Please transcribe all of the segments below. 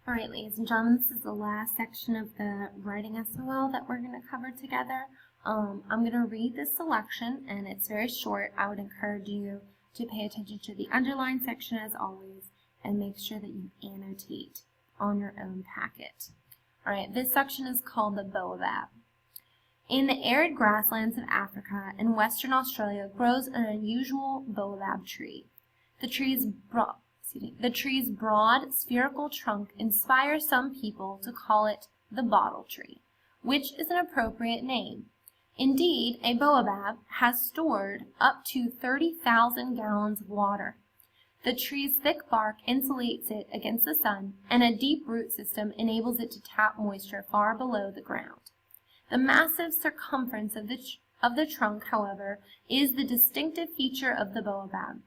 Alright, ladies and gentlemen, this is the last section of the writing SOL that we're going to cover together. I'm going to read this selection, and it's very short. I would encourage you to pay attention to the underlined section as always, and make sure that you annotate on your own packet. Alright, this section is called the baobab. In the arid grasslands of Africa and Western Australia grows an unusual baobab tree. The tree's broad, spherical trunk inspires some people to call it the bottle tree, which is an appropriate name. Indeed, a baobab has stored up to 30,000 gallons of water. The tree's thick bark insulates it against the sun, and a deep root system enables it to tap moisture far below the ground. The massive circumference of the trunk, however, is the distinctive feature of the baobab.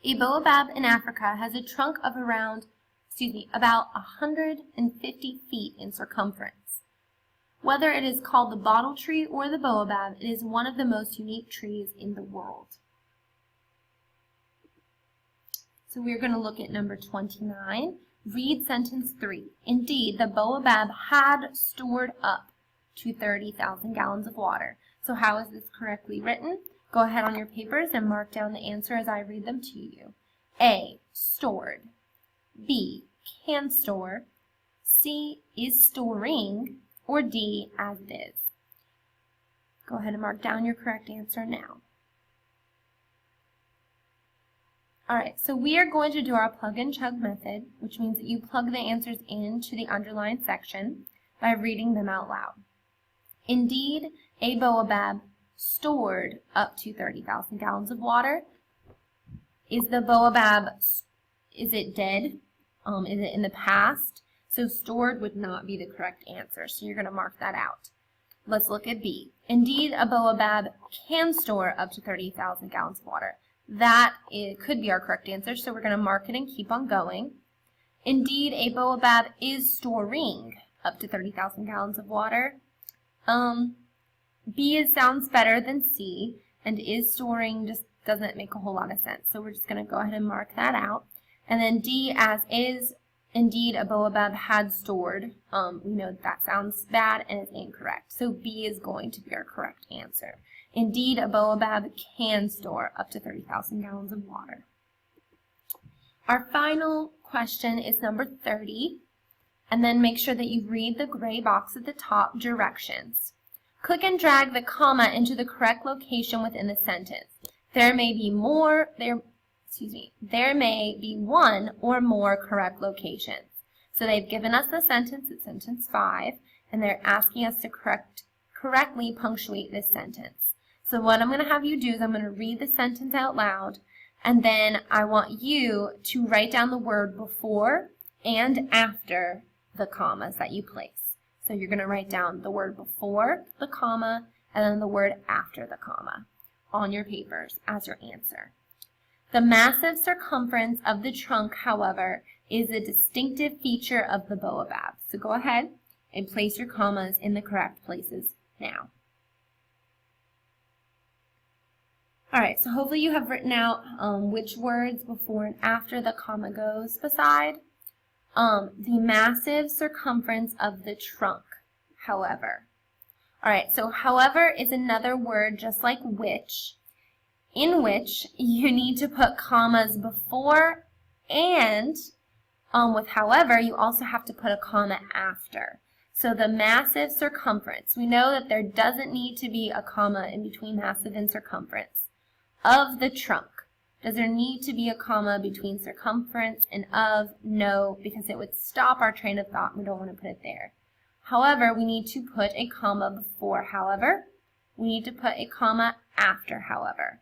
A baobab in Africa has a trunk of about 150 feet in circumference. Whether it is called the bottle tree or the baobab, it is one of the most unique trees in the world. So we're going to look at number 29. Read sentence 3. Indeed, the baobab had stored up to 30,000 gallons of water. So how is this correctly written? Go ahead on your papers and mark down the answer as I read them to you. A, stored. B, can store. C, is storing. Or D, as it is. Go ahead and mark down your correct answer now. Alright, so we are going to do our plug and chug method, which means that you plug the answers into the underlined section by reading them out loud. Indeed, a baobab stored up to 30,000 gallons of water. Is the baobab, is it dead? Is it in the past? So stored would not be the correct answer, so you're going to mark that out. Let's look at B. Indeed, a baobab can store up to 30,000 gallons of water. That could be our correct answer, so we're going to mark it and keep on going. Indeed, a baobab is storing up to 30,000 gallons of water. B sounds better than C, and is storing just doesn't make a whole lot of sense. So we're just going to go ahead and mark that out. And then D, as is, indeed a baobab had stored. We know that sounds bad and is incorrect. So B is going to be our correct answer. Indeed, a baobab can store up to 30,000 gallons of water. Our final question is number 30. And then make sure that you read the gray box at the top, directions. Click and drag the comma into the correct location within the sentence. There may be one or more correct locations. So they've given us the sentence, it's sentence 5, and they're asking us to correctly punctuate this sentence. So what I'm going to have you do is I'm going to read the sentence out loud, and then I want you to write down the word before and after the commas that you place. So you're going to write down the word before the comma and then the word after the comma on your papers as your answer. The massive circumference of the trunk, however, is a distinctive feature of the baobab. So go ahead and place your commas in the correct places now. Alright, so hopefully you have written out which words before and after the comma goes beside. The massive circumference of the trunk, however. Alright, so however is another word just like which, in which you need to put commas before, and with however you also have to put a comma after. So the massive circumference, we know that there doesn't need to be a comma in between massive and circumference. Of the trunk. Does there need to be a comma between circumference and of? No, because it would stop our train of thought. We don't want to put it there. However, we need to put a comma before however. We need to put a comma after however.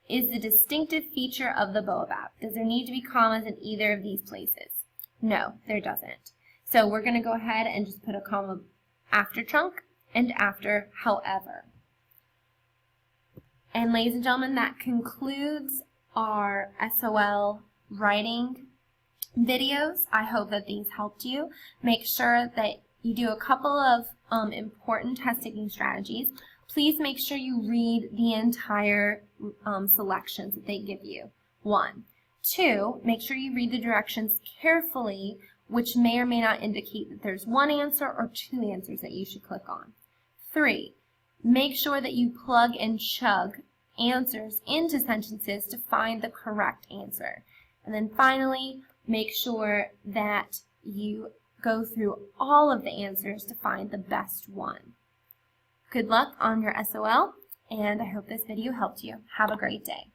Is the distinctive feature of the baobab. Does there need to be commas in either of these places? No, there doesn't. So we're going to go ahead and just put a comma after trunk and after however. And ladies and gentlemen, that concludes our SOL writing videos. I hope that these helped you. Make sure that you do a couple of important test-taking strategies. Please make sure you read the entire selections that they give you. 1. 2, make sure you read the directions carefully which may or may not indicate that there's one answer or two answers that you should click on. 3, make sure that you plug and chug answers into sentences to find the correct answer. And then finally, make sure that you go through all of the answers to find the best one. Good luck on your SOL, and I hope this video helped you. Have a great day.